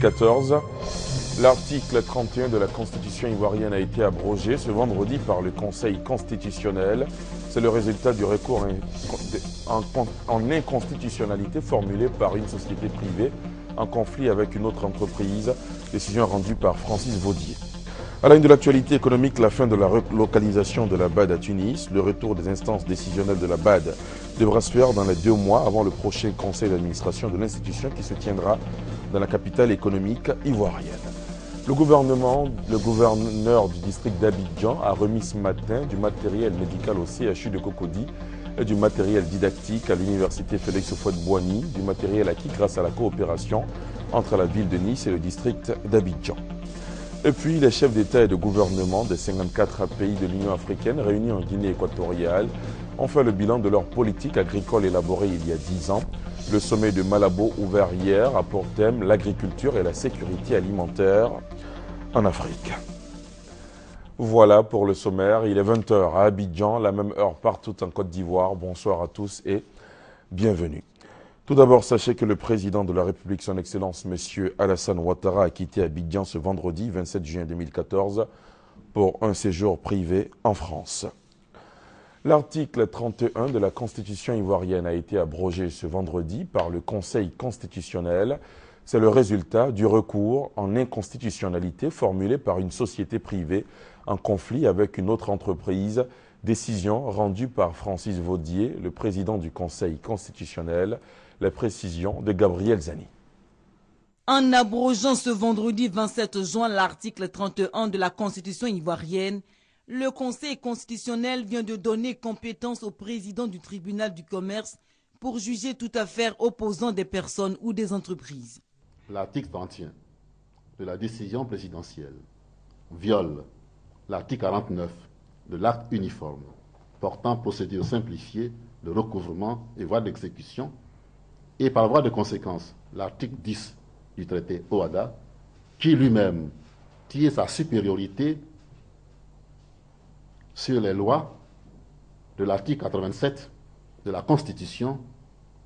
2014, l'article 31 de la Constitution ivoirienne a été abrogé ce vendredi par le Conseil constitutionnel. C'est le résultat du recours en inconstitutionnalité formulé par une société privée en conflit avec une autre entreprise, décision rendue par Francis Vaudier. À la une de l'actualité économique, la fin de la relocalisation de la BAD à Tunis, le retour des instances décisionnelles de la BAD devra se faire dans les 2 mois avant le prochain conseil d'administration de l'institution qui se tiendra dans la capitale économique ivoirienne. Le gouverneur du district d'Abidjan a remis ce matin du matériel médical au CHU de Cocody et du matériel didactique à l'université Félix Houphouët-Boigny, du matériel acquis grâce à la coopération entre la ville de Nice et le district d'Abidjan. Et puis, les chefs d'État et de gouvernement des 54 pays de l'Union africaine réunis en Guinée équatoriale ont fait le bilan de leur politique agricole élaborée il y a 10 ans. Le sommet de Malabo ouvert hier a pour thème l'agriculture et la sécurité alimentaire en Afrique. Voilà pour le sommaire. Il est 20h à Abidjan, la même heure partout en Côte d'Ivoire. Bonsoir à tous et bienvenue. Tout d'abord, sachez que le président de la République, son Excellence, M. Alassane Ouattara, a quitté Abidjan ce vendredi 27 juin 2014 pour un séjour privé en France. L'article 31 de la Constitution ivoirienne a été abrogé ce vendredi par le Conseil constitutionnel. C'est le résultat du recours en inconstitutionnalité formulé par une société privée en conflit avec une autre entreprise, décision rendue par Francis Vaudier, le président du Conseil constitutionnel. Les précisions de Gabriel Zani. En abrogeant ce vendredi 27 juin l'article 31 de la Constitution ivoirienne, le Conseil constitutionnel vient de donner compétence au président du tribunal du commerce pour juger toute affaire opposant des personnes ou des entreprises. L'article 31 de la décision présidentielle viole l'article 49 de l'acte uniforme portant procédure simplifiée de recouvrement et voie d'exécution et par voie de conséquence l'article 10 du traité OHADA qui lui-même tire sa supériorité sur les lois de l'article 87 de la Constitution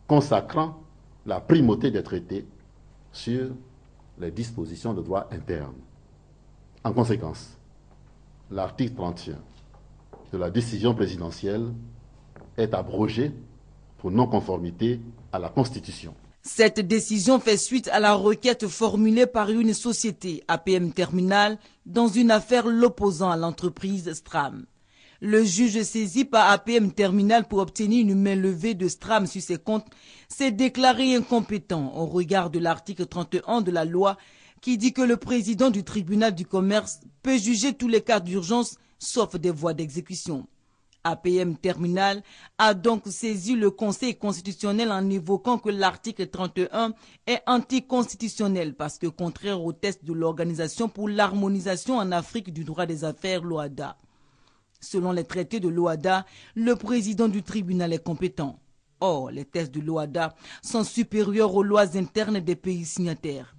consacrant la primauté des traités sur les dispositions de droit interne. En conséquence, l'article 31 de la décision présidentielle est abrogé pour non-conformité à la Constitution. Cette décision fait suite à la requête formulée par une société, APM Terminal, dans une affaire l'opposant à l'entreprise Stram. Le juge saisi par APM Terminal pour obtenir une main levée de Stram sur ses comptes s'est déclaré incompétent au regard de l'article 31 de la loi qui dit que le président du tribunal du commerce peut juger tous les cas d'urgence sauf des voies d'exécution. APM Terminal a donc saisi le Conseil constitutionnel en évoquant que l'article 31 est anticonstitutionnel parce que contraire au test de l'Organisation pour l'harmonisation en Afrique du droit des affaires, l'OHADA. Selon les traités de l'OHADA, le président du tribunal est compétent. Or, les tests de l'OHADA sont supérieurs aux lois internes des pays signataires.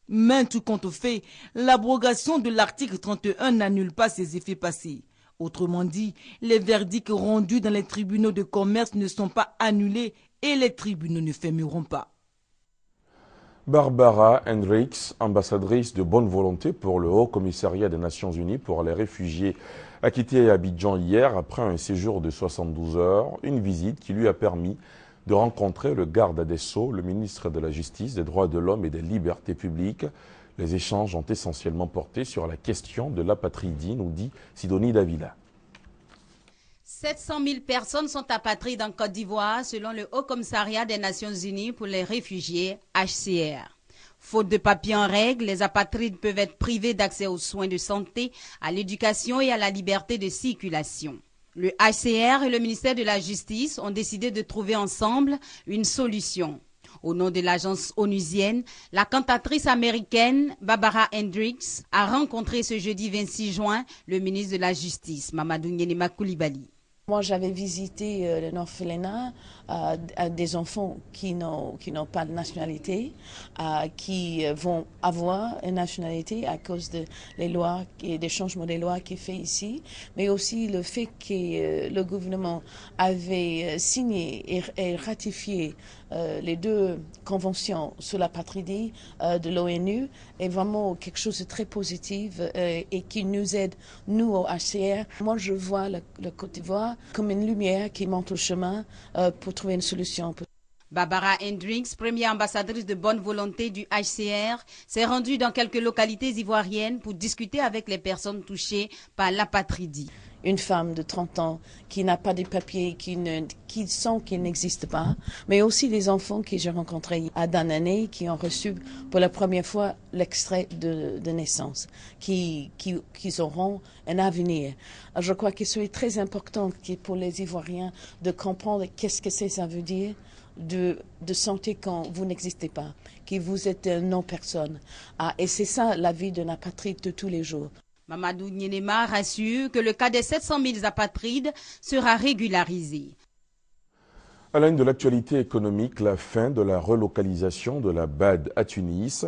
Maintes compte fait, l'abrogation de l'article 31 n'annule pas ses effets passés. Autrement dit, les verdicts rendus dans les tribunaux de commerce ne sont pas annulés et les tribunaux ne fermeront pas. Barbara Hendricks, ambassadrice de bonne volonté pour le Haut Commissariat des Nations Unies pour les réfugiés, a quitté Abidjan hier après un séjour de 72 heures, une visite qui lui a permis de rencontrer le garde des Sceaux, le ministre de la Justice, des Droits de l'Homme et des Libertés publiques. Les échanges ont essentiellement porté sur la question de l'apatridie, nous dit Sidonie Davila. 700 000 personnes sont apatrides en Côte d'Ivoire selon le Haut Commissariat des Nations Unies pour les réfugiés, HCR. Faute de papiers en règle, les apatrides peuvent être privés d'accès aux soins de santé, à l'éducation et à la liberté de circulation. Le HCR et le ministère de la Justice ont décidé de trouver ensemble une solution. Au nom de l'agence onusienne, la cantatrice américaine Barbara Hendricks a rencontré ce jeudi 26 juin le ministre de la Justice, Mamadou Nyenema Koulibaly. Moi, j'avais visité l'orphelinat des enfants qui n'ont pas de nationalité, qui vont avoir une nationalité à cause des lois et des changements des lois qu'il fait ici, mais aussi le fait que le gouvernement avait signé et ratifié les deux conventions sur l'apatridie de l'ONU est vraiment quelque chose de très positif et qui nous aide, nous, au HCR. Moi, je vois la Côte d'Ivoire comme une lumière qui montre le chemin pour trouver une solution. Barbara Hendricks, première ambassadrice de bonne volonté du HCR, s'est rendue dans quelques localités ivoiriennes pour discuter avec les personnes touchées par l'apatridie. Une femme de 30 ans qui n'a pas de papiers, qui sent qu'il n'existe pas, mais aussi les enfants que j'ai rencontrés à Danané qui ont reçu pour la première fois l'extrait de naissance, qui auront un avenir. Je crois que c'est très important pour les Ivoiriens de comprendre qu'est-ce que ça veut dire de sentir quand vous n'existez pas, que vous êtes une non-personne. Et c'est ça la vie d'un apatride de tous les jours. Mamadou Nienema rassure que le cas des 700 000 apatrides sera régularisé. À la une de l'actualité économique, la fin de la relocalisation de la BAD à Tunis.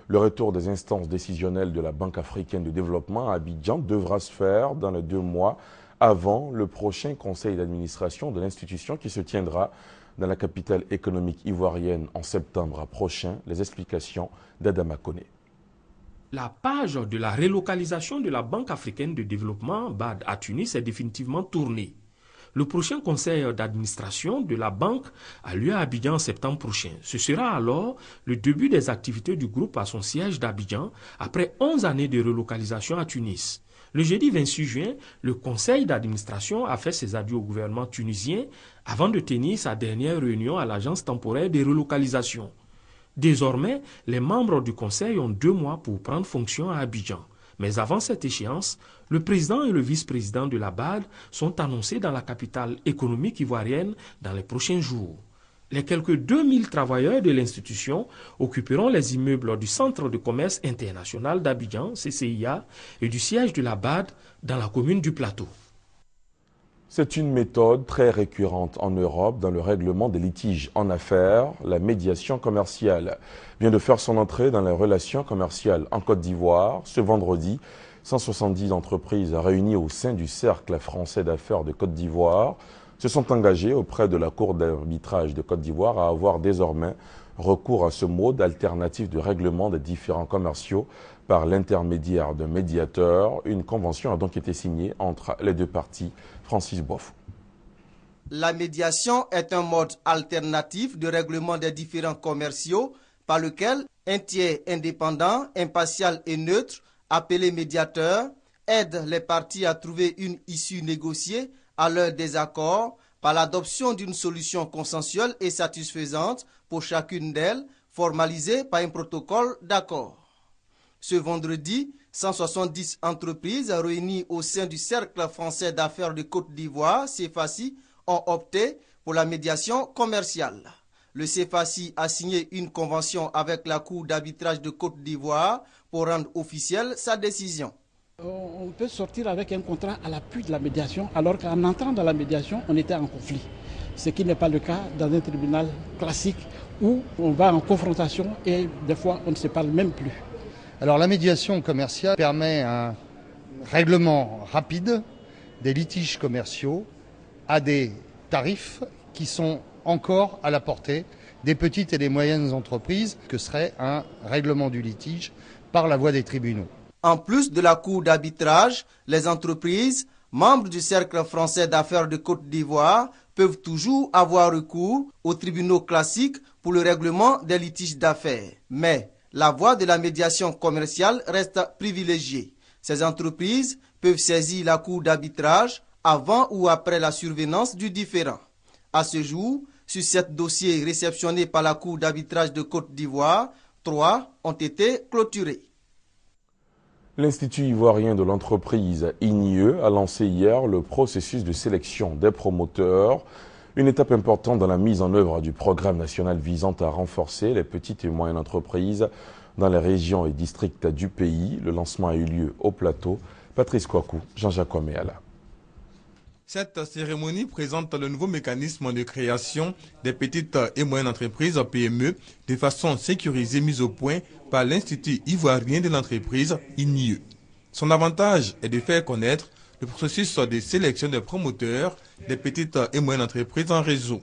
Le retour des instances décisionnelles de la Banque africaine de développement à Abidjan devra se faire dans les 2 mois avant le prochain conseil d'administration de l'institution qui se tiendra dans la capitale économique ivoirienne en septembre prochain. Les explications d'Adama Koné. La page de la relocalisation de la Banque africaine de développement, BAD, à Tunis est définitivement tournée. Le prochain conseil d'administration de la banque a lieu à Abidjan en septembre prochain. Ce sera alors le début des activités du groupe à son siège d'Abidjan après 11 années de relocalisation à Tunis. Le jeudi 26 juin, le conseil d'administration a fait ses adieux au gouvernement tunisien avant de tenir sa dernière réunion à l'agence temporaire de relocalisation. Désormais, les membres du conseil ont 2 mois pour prendre fonction à Abidjan. Mais avant cette échéance, le président et le vice-président de la BAD sont annoncés dans la capitale économique ivoirienne dans les prochains jours. Les quelques 2000 travailleurs de l'institution occuperont les immeubles du Centre de commerce international d'Abidjan, CCIA, et du siège de la BAD dans la commune du Plateau. C'est une méthode très récurrente en Europe dans le règlement des litiges en affaires. La médiation commerciale vient de faire son entrée dans les relations commerciales en Côte d'Ivoire. Ce vendredi, 170 entreprises réunies au sein du Cercle français d'affaires de Côte d'Ivoire se sont engagées auprès de la Cour d'arbitrage de Côte d'Ivoire à avoir désormais recours à ce mode alternatif de règlement des différends commerciaux par l'intermédiaire d'un médiateur. Une convention a donc été signée entre les 2 parties. Francis Boff. La médiation est un mode alternatif de règlement des différends commerciaux par lequel un tiers indépendant, impartial et neutre, appelé médiateur, aide les parties à trouver une issue négociée à leur désaccord par l'adoption d'une solution consensuelle et satisfaisante pour chacune d'elles, formalisée par un protocole d'accord. Ce vendredi, 170 entreprises réunies au sein du Cercle français d'affaires de Côte d'Ivoire, CFACI, ont opté pour la médiation commerciale. Le CFACI a signé une convention avec la Cour d'arbitrage de Côte d'Ivoire pour rendre officielle sa décision. On peut sortir avec un contrat à l'appui de la médiation, alors qu'en entrant dans la médiation, on était en conflit. Ce qui n'est pas le cas dans un tribunal classique où on va en confrontation et des fois on ne se parle même plus. Alors la médiation commerciale permet un règlement rapide des litiges commerciaux à des tarifs qui sont encore à la portée des petites et des moyennes entreprises, que serait un règlement du litige par la voie des tribunaux. En plus de la Cour d'arbitrage, les entreprises, membres du Cercle français d'affaires de Côte d'Ivoire, peuvent toujours avoir recours aux tribunaux classiques pour le règlement des litiges d'affaires. Mais la voie de la médiation commerciale reste privilégiée. Ces entreprises peuvent saisir la Cour d'arbitrage avant ou après la survenance du différend. À ce jour, sur 7 dossiers réceptionnés par la Cour d'arbitrage de Côte d'Ivoire, 3 ont été clôturés. L'Institut ivoirien de l'entreprise INIE a lancé hier le processus de sélection des promoteurs, une étape importante dans la mise en œuvre du programme national visant à renforcer les petites et moyennes entreprises dans les régions et districts du pays. Le lancement a eu lieu au Plateau. Patrice Kouakou, Jean-Jacques Ouaméala. Cette cérémonie présente le nouveau mécanisme de création des petites et moyennes entreprises PME de façon sécurisée mise au point par l'Institut ivoirien de l'entreprise INIE. Son avantage est de faire connaître le processus de sélection des promoteurs des petites et moyennes entreprises en réseau.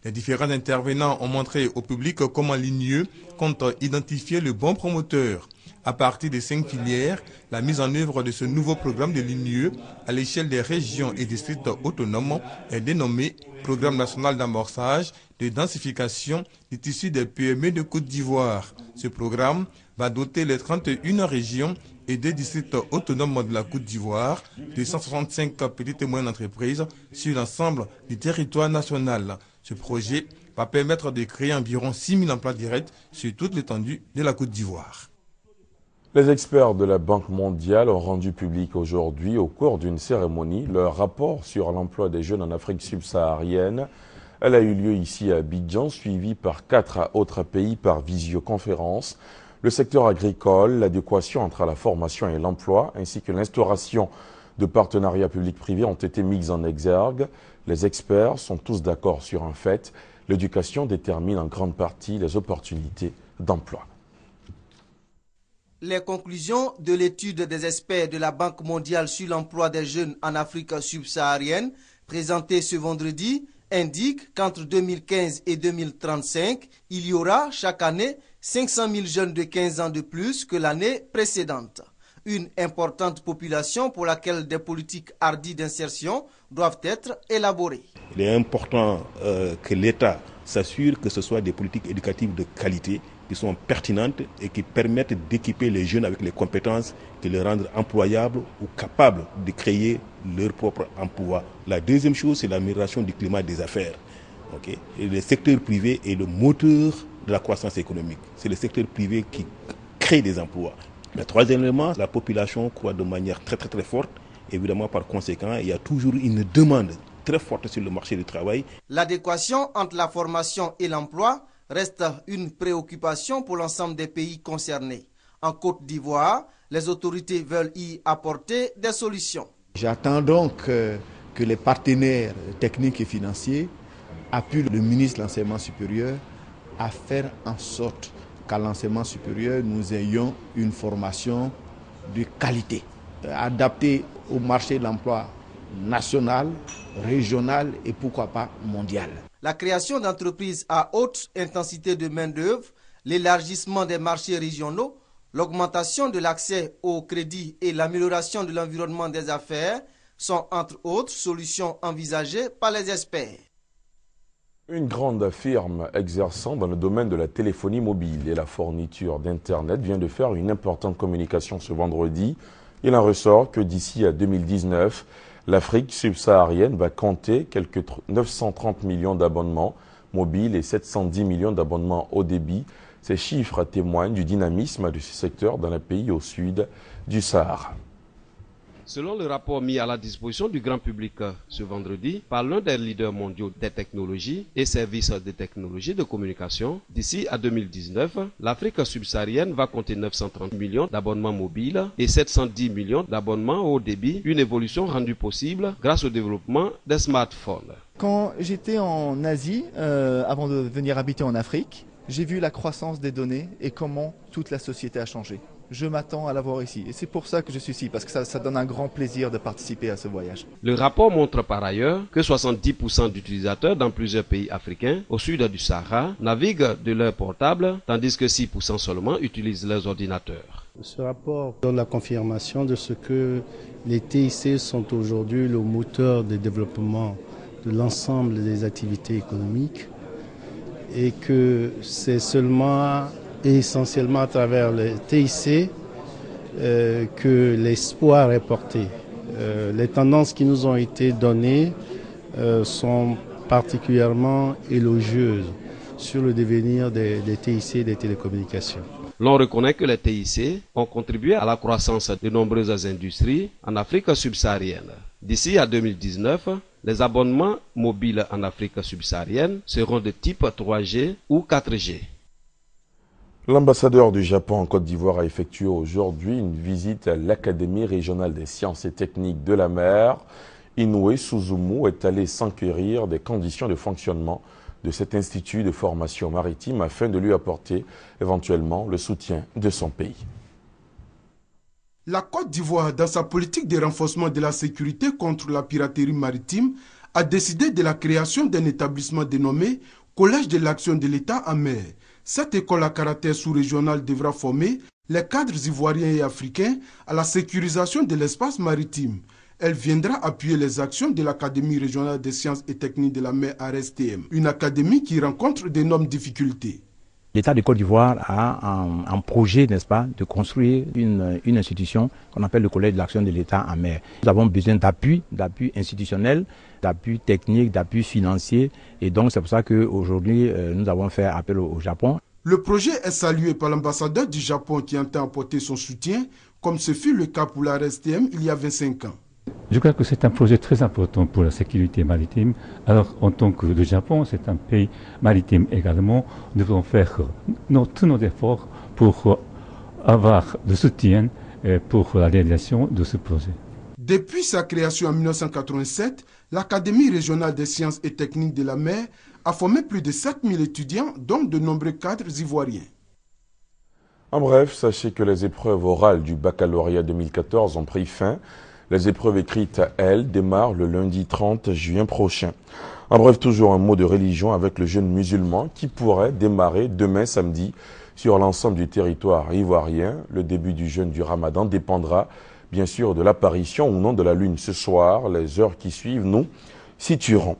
Les différents intervenants ont montré au public comment l'INUE compte identifier le bon promoteur. À partir de 5 filières, la mise en œuvre de ce nouveau programme de l'INUE à l'échelle des régions et districts autonomes est dénommé Programme national d'amorçage, de densification du tissu des PME de Côte d'Ivoire. Ce programme va doter les 31 régions et 2 districts autonomes de la Côte d'Ivoire de 165 petites et moyennes entreprises sur l'ensemble du territoire national. Ce projet va permettre de créer environ 6 000 emplois directs sur toute l'étendue de la Côte d'Ivoire. Les experts de la Banque mondiale ont rendu public aujourd'hui, au cours d'une cérémonie, leur rapport sur l'emploi des jeunes en Afrique subsaharienne. Elle a eu lieu ici à Abidjan, suivie par 4 autres pays par visioconférence. Le secteur agricole, l'adéquation entre la formation et l'emploi, ainsi que l'instauration de partenariats publics-privés ont été mis en exergue. Les experts sont tous d'accord sur un fait. L'éducation détermine en grande partie les opportunités d'emploi. Les conclusions de l'étude des experts de la Banque mondiale sur l'emploi des jeunes en Afrique subsaharienne, présentée ce vendredi, indiquent qu'entre 2015 et 2035, il y aura chaque année 500 000 jeunes de 15 ans de plus que l'année précédente. Une importante population pour laquelle des politiques hardies d'insertion doivent être élaborées. Il est important que l'État s'assure que ce soit des politiques éducatives de qualité qui sont pertinentes et qui permettent d'équiper les jeunes avec les compétences qui les rendent employables ou capables de créer leur propre emploi. La deuxième chose, c'est l'amélioration du climat des affaires. Et le secteur privé est le moteur de la croissance économique. C'est le secteur privé qui crée des emplois. Le troisième élément, la population croît de manière très forte. Évidemment, par conséquent, il y a toujours une demande très forte sur le marché du travail. L'adéquation entre la formation et l'emploi reste une préoccupation pour l'ensemble des pays concernés. En Côte d'Ivoire, les autorités veulent y apporter des solutions. J'attends donc que les partenaires techniques et financiers appuient le ministre de l'Enseignement supérieur à faire en sorte qu'à l'enseignement supérieur, nous ayons une formation de qualité, adaptée au marché de l'emploi national, régional et pourquoi pas mondial. La création d'entreprises à haute intensité de main-d'œuvre, l'élargissement des marchés régionaux, l'augmentation de l'accès au crédit et l'amélioration de l'environnement des affaires sont entre autres solutions envisagées par les experts. Une grande firme exerçant dans le domaine de la téléphonie mobile et la fourniture d'Internet vient de faire une importante communication ce vendredi. Il en ressort que d'ici à 2019, l'Afrique subsaharienne va compter quelques 930 millions d'abonnements mobiles et 710 millions d'abonnements haut débit. Ces chiffres témoignent du dynamisme de ce secteur dans les pays au sud du Sahara. Selon le rapport mis à la disposition du grand public ce vendredi par l'un des leaders mondiaux des technologies et services de technologie de communication, d'ici à 2019, l'Afrique subsaharienne va compter 930 millions d'abonnements mobiles et 710 millions d'abonnements haut débit, une évolution rendue possible grâce au développement des smartphones. Quand j'étais en Asie, avant de venir habiter en Afrique, j'ai vu la croissance des données et comment toute la société a changé. Je m'attends à la voir ici. Et c'est pour ça que je suis ici, parce que ça donne un grand plaisir de participer à ce voyage. Le rapport montre par ailleurs que 70% d'utilisateurs dans plusieurs pays africains au sud du Sahara naviguent de leur portable, tandis que 6% seulement utilisent leurs ordinateurs. Ce rapport donne la confirmation de ce que les TIC sont aujourd'hui le moteur de développement de l'ensemble des activités économiques et que c'est seulement et essentiellement à travers les TIC que l'espoir est porté. Les tendances qui nous ont été données sont particulièrement élogieuses sur le devenir des TIC et des télécommunications. L'on reconnaît que les TIC ont contribué à la croissance de nombreuses industries en Afrique subsaharienne. D'ici à 2019, les abonnements mobiles en Afrique subsaharienne seront de type 3G ou 4G. L'ambassadeur du Japon en Côte d'Ivoire a effectué aujourd'hui une visite à l'Académie régionale des sciences et techniques de la mer. Inoue Suzumu est allé s'enquérir des conditions de fonctionnement de cet institut de formation maritime afin de lui apporter éventuellement le soutien de son pays. La Côte d'Ivoire, dans sa politique de renforcement de la sécurité contre la piraterie maritime, a décidé de la création d'un établissement dénommé Collège de l'action de l'État en mer. Cette école à caractère sous-régional devra former les cadres ivoiriens et africains à la sécurisation de l'espace maritime. Elle viendra appuyer les actions de l'Académie régionale des sciences et techniques de la mer ARSTM, une académie qui rencontre d'énormes difficultés. L'État de Côte d'Ivoire a un projet, n'est-ce pas, de construire une institution qu'on appelle le Collège de l'action de l'État en mer. Nous avons besoin d'appui institutionnel, d'appui technique, d'appui financier. Et donc c'est pour ça qu'aujourd'hui, nous avons fait appel au Japon. Le projet est salué par l'ambassadeur du Japon qui entend apporter son soutien, comme ce fut le cas pour la RSTM il y a 25 ans. Je crois que c'est un projet très important pour la sécurité maritime. Alors, en tant que le Japon, c'est un pays maritime également, nous devons faire tous nos efforts pour avoir le soutien pour la réalisation de ce projet. Depuis sa création en 1987, l'Académie régionale des sciences et techniques de la mer a formé plus de 7000 étudiants, dont de nombreux cadres ivoiriens. En bref, sachez que les épreuves orales du baccalauréat 2014 ont pris fin. Les épreuves écrites, elles, démarrent le lundi 30 juin prochain. En bref, toujours un mot de religion avec le jeûne musulman qui pourrait démarrer demain samedi sur l'ensemble du territoire ivoirien. Le début du jeûne du Ramadan dépendra bien sûr de l'apparition ou non de la lune ce soir. Les heures qui suivent nous situeront.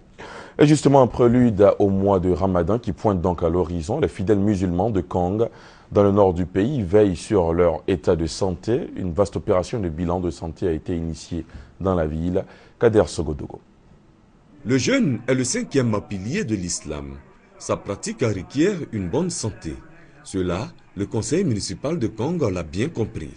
Et justement, un prélude au mois de Ramadan qui pointe donc à l'horizon, les fidèles musulmans de Kong, dans le nord du pays, veillent sur leur état de santé. Une vaste opération de bilan de santé a été initiée dans la ville. Kader Sogodogo. Le jeûne est le 5e pilier de l'islam. Sa pratique requiert une bonne santé. Cela, le conseil municipal de Kong l'a bien compris.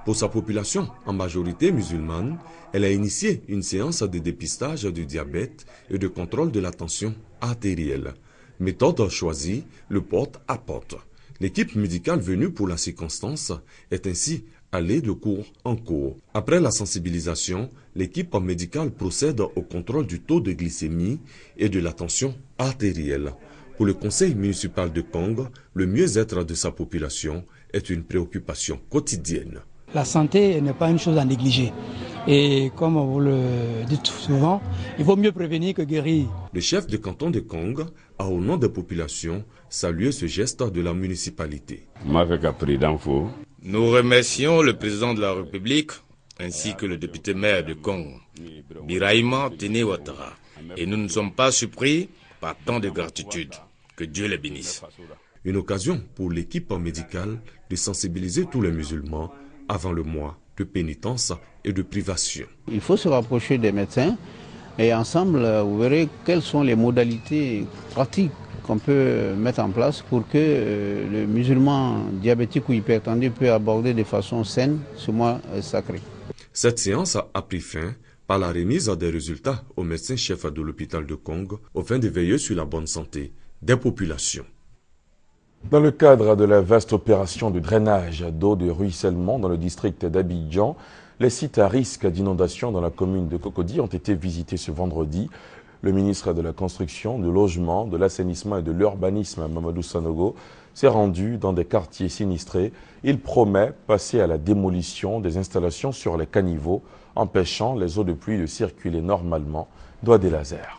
Pour sa population, en majorité musulmane, elle a initié une séance de dépistage du diabète et de contrôle de la tension artérielle. Méthode choisie, le porte-à-porte. L'équipe médicale venue pour la circonstance est ainsi allée de cours en cours. Après la sensibilisation, l'équipe médicale procède au contrôle du taux de glycémie et de la tension artérielle. Pour le conseil municipal de Kong, le mieux-être de sa population est une préoccupation quotidienne. La santé n'est pas une chose à négliger. Et comme vous le dites souvent, il vaut mieux prévenir que guérir. Le chef de canton de Kong a, au nom des populations, salué ce geste de la municipalité. Nous remercions le président de la République ainsi que le député maire de Kong, Birahima Tene Ouattara. Et nous ne sommes pas surpris par tant de gratitude. Que Dieu les bénisse. Une occasion pour l'équipe médicale de sensibiliser tous les musulmans avant le mois de pénitence et de privation. Il faut se rapprocher des médecins et ensemble, vous verrez quelles sont les modalités pratiques qu'on peut mettre en place pour que le musulman diabétique ou hypertendu puisse aborder de façon saine ce mois sacré. Cette séance a pris fin par la remise des résultats au médecin-chef de l'hôpital de Kong afin de veiller sur la bonne santé des populations. Dans le cadre de la vaste opération de drainage d'eau de ruissellement dans le district d'Abidjan, les sites à risque d'inondation dans la commune de Cocody ont été visités ce vendredi. Le ministre de la Construction, du Logement, de l'Assainissement et de l'Urbanisme, Mamadou Sanogo, s'est rendu dans des quartiers sinistrés. Il promet passer à la démolition des installations sur les caniveaux, empêchant les eaux de pluie de circuler normalement. Doigt des lasers.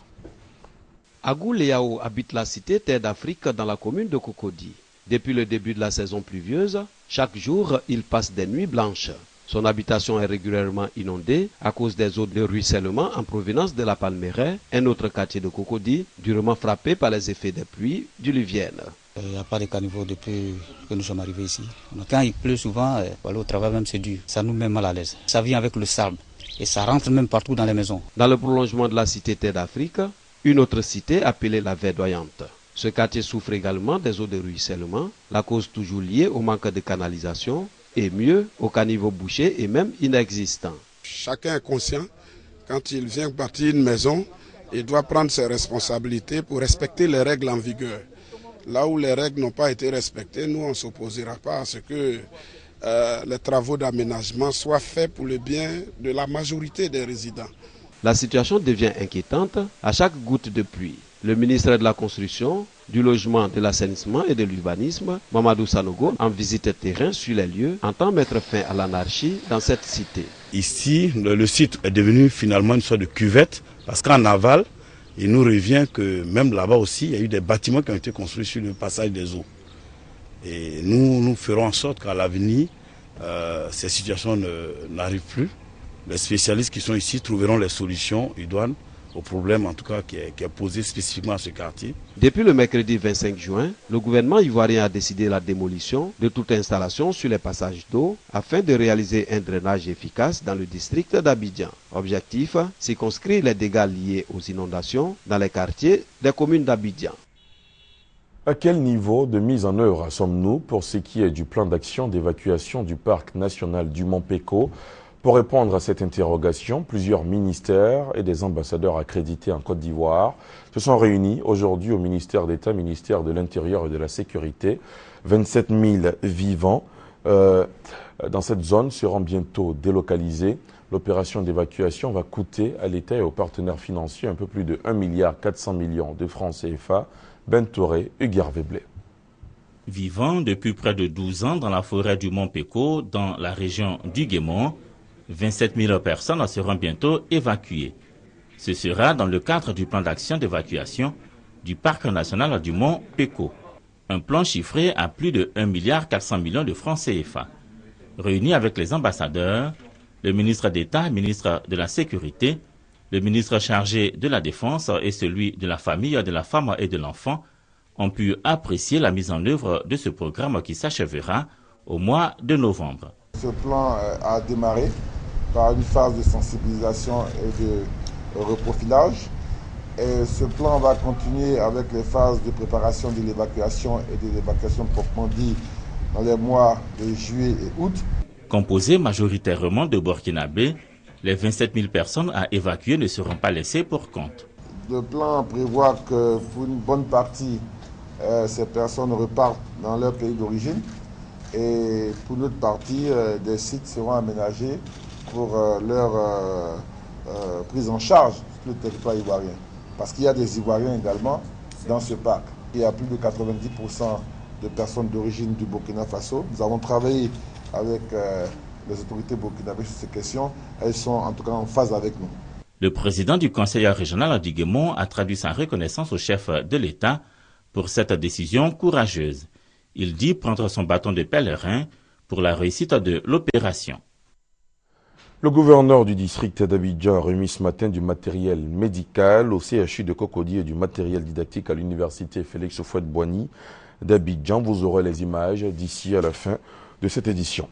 Agou Leao habite la cité Terre d'Afrique dans la commune de Cocody. Depuis le début de la saison pluvieuse, chaque jour, il passe des nuits blanches. Son habitation est régulièrement inondée à cause des eaux de ruissellement en provenance de la Palmeraie, un autre quartier de Cocody, durement frappé par les effets des pluies diluviennes. Il n'y a pas de caniveau depuis que nous sommes arrivés ici. Quand il pleut souvent, aller au travail même c'est dur. Ça nous met mal à l'aise. Ça vient avec le sable et ça rentre même partout dans les maisons. Dans le prolongement de la cité Terre d'Afrique, une autre cité appelée la Verdoyante. Ce quartier souffre également des eaux de ruissellement, la cause toujours liée au manque de canalisation et mieux au caniveau bouché et même inexistant. Chacun est conscient, quand il vient bâtir une maison, il doit prendre ses responsabilités pour respecter les règles en vigueur. Là où les règles n'ont pas été respectées, nous on ne s'opposera pas à ce que les travaux d'aménagement soient faits pour le bien de la majorité des résidents. La situation devient inquiétante à chaque goutte de pluie. Le ministre de la Construction, du Logement, de l'Assainissement et de l'Urbanisme, Mamadou Sanogo, en visite terrain sur les lieux, entend mettre fin à l'anarchie dans cette cité. Ici, le site est devenu finalement une sorte de cuvette, parce qu'en aval, il nous revient que même là-bas aussi, il y a eu des bâtiments qui ont été construits sur le passage des eaux. Et nous ferons en sorte qu'à l'avenir, ces situations n'arrivent plus. Les spécialistes qui sont ici trouveront les solutions idoines au problème en tout cas qui est posé spécifiquement à ce quartier. Depuis le mercredi 25 juin, le gouvernement ivoirien a décidé la démolition de toute installation sur les passages d'eau afin de réaliser un drainage efficace dans le district d'Abidjan. Objectif, circonscrire les dégâts liés aux inondations dans les quartiers des communes d'Abidjan. À quel niveau de mise en œuvre sommes-nous pour ce qui est du plan d'action d'évacuation du parc national du Mont Péko? Pour répondre à cette interrogation, plusieurs ministères et des ambassadeurs accrédités en Côte d'Ivoire se sont réunis aujourd'hui au ministère d'État, ministère de l'Intérieur et de la Sécurité. 27 000 vivants dans cette zone seront bientôt délocalisés. L'opération d'évacuation va coûter à l'État et aux partenaires financiers un peu plus de 1,4 milliard de francs CFA. Ben Touré, Hugues Veblé. Vivant depuis près de 12 ans dans la forêt du Mont Péko, dans la région du Guémont, 27 000 personnes seront bientôt évacuées. Ce sera dans le cadre du plan d'action d'évacuation du parc national du Mont Péko. Un plan chiffré à plus de 1,4 milliard de francs CFA. Réunis avec les ambassadeurs, le ministre d'État, ministre de la Sécurité, le ministre chargé de la Défense et celui de la famille, de la femme et de l'enfant ont pu apprécier la mise en œuvre de ce programme qui s'achèvera au mois de novembre. Ce plan a démarré par une phase de sensibilisation et de reprofilage. Et ce plan va continuer avec les phases de préparation de l'évacuation et de l'évacuation proprement dit dans les mois de juillet et août. Composé majoritairement de Burkinabés, les 27 000 personnes à évacuer ne seront pas laissées pour compte. Le plan prévoit que pour une bonne partie, ces personnes repartent dans leur pays d'origine et pour l'autre partie, des sites seront aménagés pour leur prise en charge sur le territoire ivoirien. Parce qu'il y a des Ivoiriens également dans ce parc. Il y a plus de 90% de personnes d'origine du Burkina Faso. Nous avons travaillé avec les autorités burkinabées sur ces questions. Elles sont en tout cas en phase avec nous. Le président du conseil régional du Guémont a traduit sa reconnaissance au chef de l'État pour cette décision courageuse. Il dit prendre son bâton de pèlerin pour la réussite de l'opération. Le gouverneur du district d'Abidjan a remis ce matin du matériel médical au CHU de Cocody et du matériel didactique à l'université Félix Houphouët-Boigny d'Abidjan. Vous aurez les images d'ici à la fin de cette édition.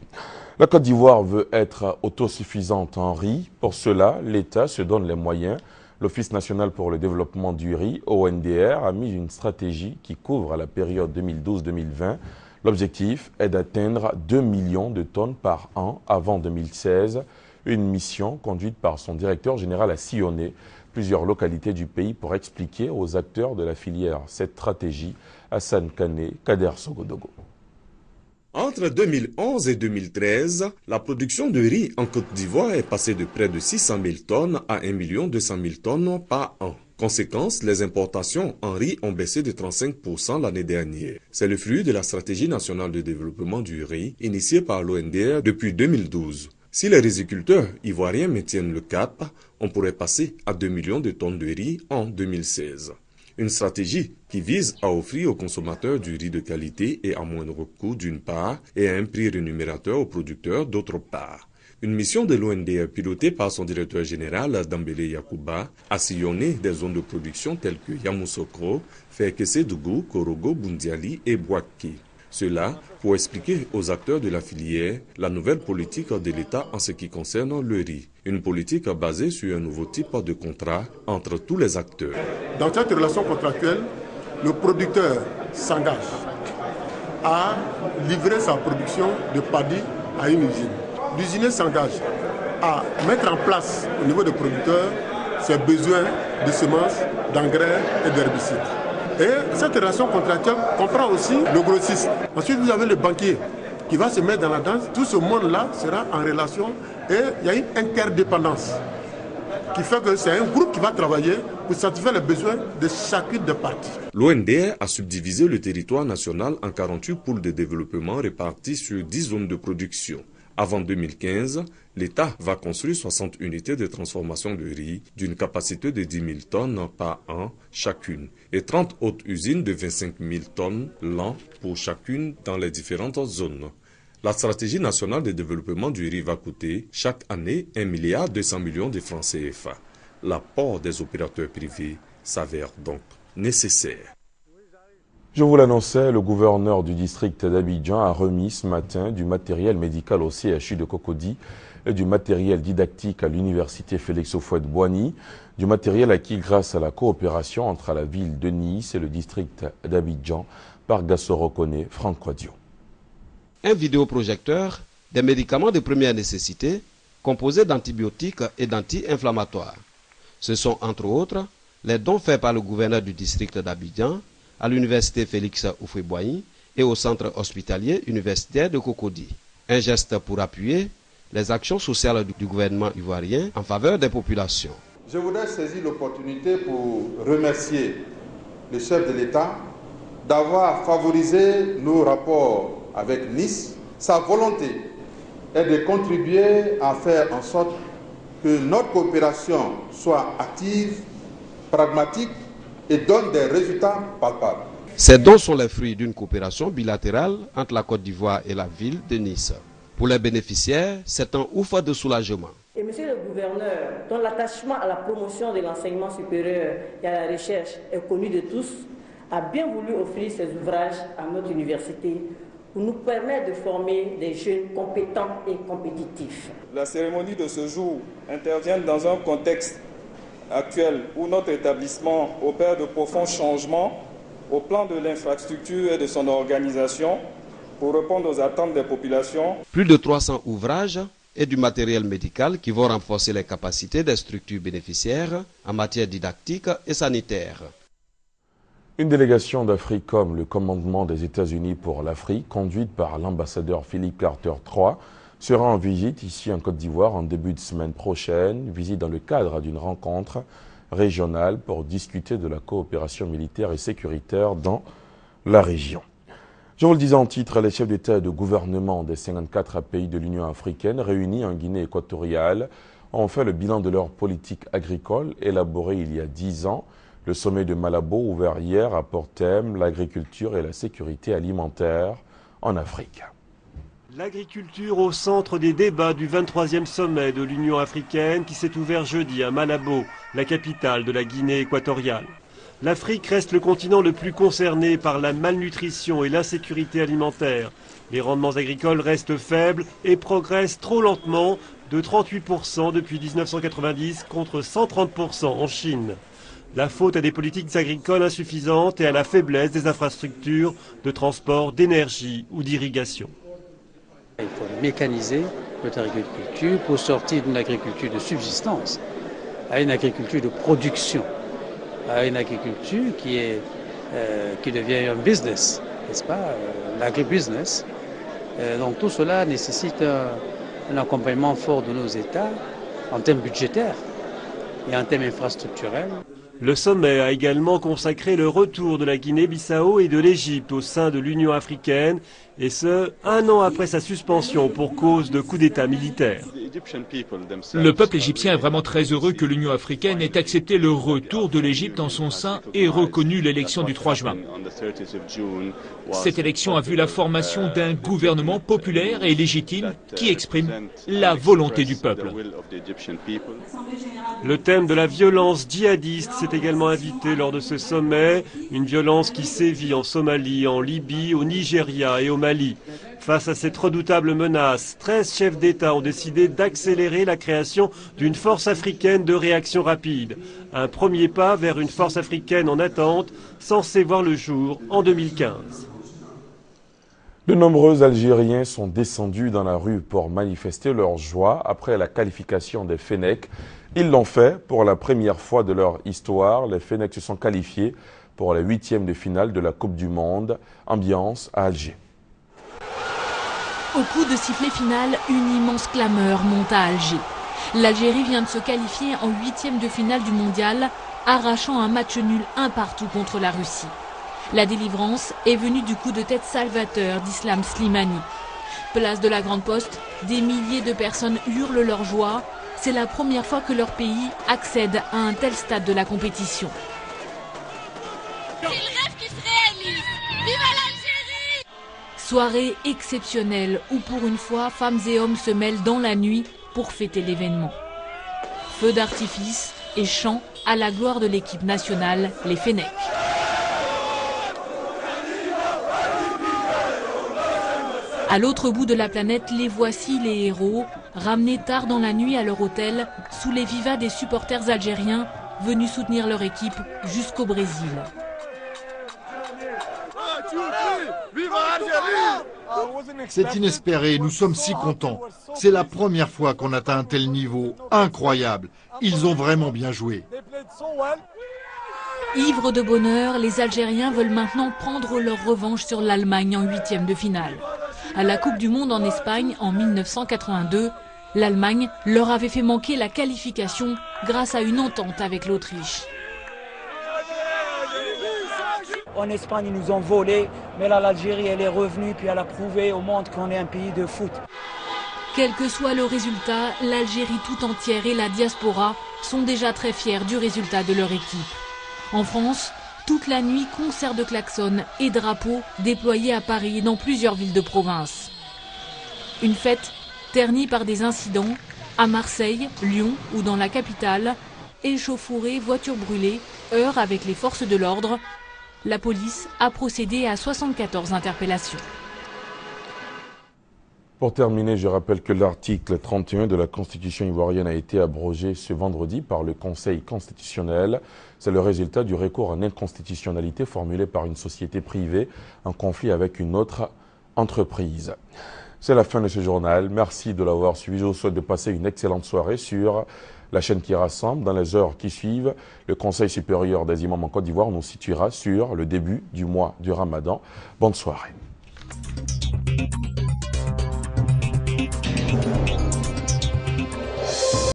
La Côte d'Ivoire veut être autosuffisante en riz. Pour cela, l'État se donne les moyens. L'Office national pour le développement du riz, ONDR, a mis une stratégie qui couvre la période 2012-2020. L'objectif est d'atteindre 2 millions de tonnes par an avant 2016. Une mission conduite par son directeur général a sillonné plusieurs localités du pays pour expliquer aux acteurs de la filière cette stratégie. Hassan Kane, Kader Sogodogo. Entre 2011 et 2013, la production de riz en Côte d'Ivoire est passée de près de 600 000 tonnes à 1 200 000 tonnes par an. Conséquence, les importations en riz ont baissé de 35% l'année dernière. C'est le fruit de la stratégie nationale de développement du riz initiée par l'ONDR depuis 2012. Si les riziculteurs ivoiriens maintiennent le cap, on pourrait passer à 2 millions de tonnes de riz en 2016. Une stratégie qui vise à offrir aux consommateurs du riz de qualité et à moindre coût d'une part et à un prix rémunérateur aux producteurs d'autre part. Une mission de l'ONDR pilotée par son directeur général Dambélé Yacouba a sillonné des zones de production telles que Yamoussoukro, Fekese-Dougou, Korogo, Bundiali et Bouaké. Cela pour expliquer aux acteurs de la filière la nouvelle politique de l'État en ce qui concerne le riz. Une politique basée sur un nouveau type de contrat entre tous les acteurs. Dans cette relation contractuelle, le producteur s'engage à livrer sa production de paddy à une usine. L'usinier s'engage à mettre en place au niveau des producteurs ses besoins de semences, d'engrais et d'herbicides. Et cette relation contractuelle comprend aussi le grossiste. Ensuite, vous avez le banquier qui va se mettre dans la danse. Tout ce monde-là sera en relation et il y a une interdépendance qui fait que c'est un groupe qui va travailler pour satisfaire les besoins de chacune des parties. L'ONDR a subdivisé le territoire national en 48 pôles de développement répartis sur 10 zones de production. Avant 2015, l'État va construire 60 unités de transformation de riz d'une capacité de 10 000 tonnes par an chacune et 30 autres usines de 25 000 tonnes l'an pour chacune dans les différentes zones. La stratégie nationale de développement du riz va coûter chaque année 1,2 milliard de francs CFA. L'apport des opérateurs privés s'avère donc nécessaire. Je vous l'annonçais, le gouverneur du district d'Abidjan a remis ce matin du matériel médical au CHU de Cocody et du matériel didactique à l'université Félix Houphouët-Boigny, du matériel acquis grâce à la coopération entre la ville de Nice et le district d'Abidjan par Gassoro Kone, Franck Quadio. Un vidéoprojecteur, des médicaments de première nécessité composés d'antibiotiques et d'anti-inflammatoires. Ce sont entre autres les dons faits par le gouverneur du district d'Abidjan à l'université Félix Houphouët-Boigny et au centre hospitalier universitaire de Cocody. Un geste pour appuyer les actions sociales du gouvernement ivoirien en faveur des populations. Je voudrais saisir l'opportunité pour remercier le chef de l'État d'avoir favorisé nos rapports avec Nice. Sa volonté est de contribuer à faire en sorte que notre coopération soit active, pragmatique et donne des résultats palpables. Ces dons sont les fruits d'une coopération bilatérale entre la Côte d'Ivoire et la ville de Nice. Pour les bénéficiaires, c'est un ouf de soulagement. Et monsieur le gouverneur, dont l'attachement à la promotion de l'enseignement supérieur et à la recherche est connu de tous, a bien voulu offrir ces ouvrages à notre université pour nous permettre de former des jeunes compétents et compétitifs. La cérémonie de ce jour intervient dans un contexte actuel où notre établissement opère de profonds changements au plan de l'infrastructure et de son organisation pour répondre aux attentes des populations. Plus de 300 ouvrages et du matériel médical qui vont renforcer les capacités des structures bénéficiaires en matière didactique et sanitaire. Une délégation d'Africom, le commandement des États-Unis pour l'Afrique, conduite par l'ambassadeur Philippe Carter III, sera en visite ici en Côte d'Ivoire en début de semaine prochaine, visite dans le cadre d'une rencontre régionale pour discuter de la coopération militaire et sécuritaire dans la région. Je vous le disais en titre, les chefs d'État et de gouvernement des 54 pays de l'Union africaine réunis en Guinée équatoriale ont fait le bilan de leur politique agricole élaborée il y a 10 ans. Le sommet de Malabo, ouvert hier, a pour thème l'agriculture et la sécurité alimentaire en Afrique. L'agriculture au centre des débats du 23e sommet de l'Union africaine qui s'est ouvert jeudi à Malabo, la capitale de la Guinée équatoriale. L'Afrique reste le continent le plus concerné par la malnutrition et l'insécurité alimentaire. Les rendements agricoles restent faibles et progressent trop lentement, de 38% depuis 1990 contre 130% en Chine. La faute à des politiques agricoles insuffisantes et à la faiblesse des infrastructures de transport, d'énergie ou d'irrigation. Il faut mécaniser notre agriculture pour sortir d'une agriculture de subsistance à une agriculture de production, à une agriculture qui devient un business, n'est-ce pas, l'agribusiness. Donc tout cela nécessite un accompagnement fort de nos États en termes budgétaires et en termes infrastructurels. Le sommet a également consacré le retour de la Guinée-Bissau et de l'Égypte au sein de l'Union africaine, et ce, 1 an après sa suspension pour cause de coup d'État militaire. Le peuple égyptien est vraiment très heureux que l'Union africaine ait accepté le retour de l'Égypte en son sein et reconnu l'élection du 3 juin. Cette élection a vu la formation d'un gouvernement populaire et légitime qui exprime la volonté du peuple. Le thème de la violence djihadiste s'est également invité lors de ce sommet, une violence qui sévit en Somalie, en Libye, au Nigeria et au Mali. Face à cette redoutable menace, 13 chefs d'État ont décidé d'accélérer la création d'une force africaine de réaction rapide. Un premier pas vers une force africaine en attente, censée voir le jour en 2015. De nombreux Algériens sont descendus dans la rue pour manifester leur joie après la qualification des Fennecs. Ils l'ont fait pour la première fois de leur histoire. Les Fennecs se sont qualifiés pour la 8e de finale de la Coupe du Monde. Ambiance à Alger. Au coup de sifflet final, une immense clameur monte à Alger. L'Algérie vient de se qualifier en 8e de finale du mondial, arrachant un match nul 1-1 contre la Russie. La délivrance est venue du coup de tête salvateur d'Islam Slimani. Place de la Grande Poste, des milliers de personnes hurlent leur joie. C'est la première fois que leur pays accède à un tel stade de la compétition. C'est le rêve qui se réalise. Vive l'Algérie! Soirée exceptionnelle où pour une fois, femmes et hommes se mêlent dans la nuit pour fêter l'événement. Feux d'artifice et chants à la gloire de l'équipe nationale, les Fennecs. À l'autre bout de la planète, les voici les héros, ramenés tard dans la nuit à leur hôtel, sous les vivas des supporters algériens venus soutenir leur équipe jusqu'au Brésil. C'est inespéré, nous sommes si contents. C'est la première fois qu'on atteint un tel niveau, incroyable. Ils ont vraiment bien joué. Ivres de bonheur, les Algériens veulent maintenant prendre leur revanche sur l'Allemagne en 8e de finale. À la Coupe du Monde en Espagne en 1982, l'Allemagne leur avait fait manquer la qualification grâce à une entente avec l'Autriche. En Espagne, ils nous ont volé, mais là, l'Algérie, elle est revenue, puis elle a prouvé au monde qu'on est un pays de foot. Quel que soit le résultat, l'Algérie tout entière et la diaspora sont déjà très fiers du résultat de leur équipe. En France, toute la nuit, concerts de klaxons et drapeaux déployés à Paris et dans plusieurs villes de province. Une fête ternie par des incidents à Marseille, Lyon ou dans la capitale, échauffourées, voitures brûlées, heurts avec les forces de l'ordre. La police a procédé à 74 interpellations. Pour terminer, je rappelle que l'article 31 de la Constitution ivoirienne a été abrogé ce vendredi par le Conseil constitutionnel. C'est le résultat du recours en inconstitutionnalité formulé par une société privée en conflit avec une autre entreprise. C'est la fin de ce journal. Merci de l'avoir suivi. Je vous souhaite de passer une excellente soirée sur la chaîne qui rassemble. Dans les heures qui suivent, le Conseil supérieur des imams en Côte d'Ivoire nous situera sur le début du mois du Ramadan. Bonne soirée.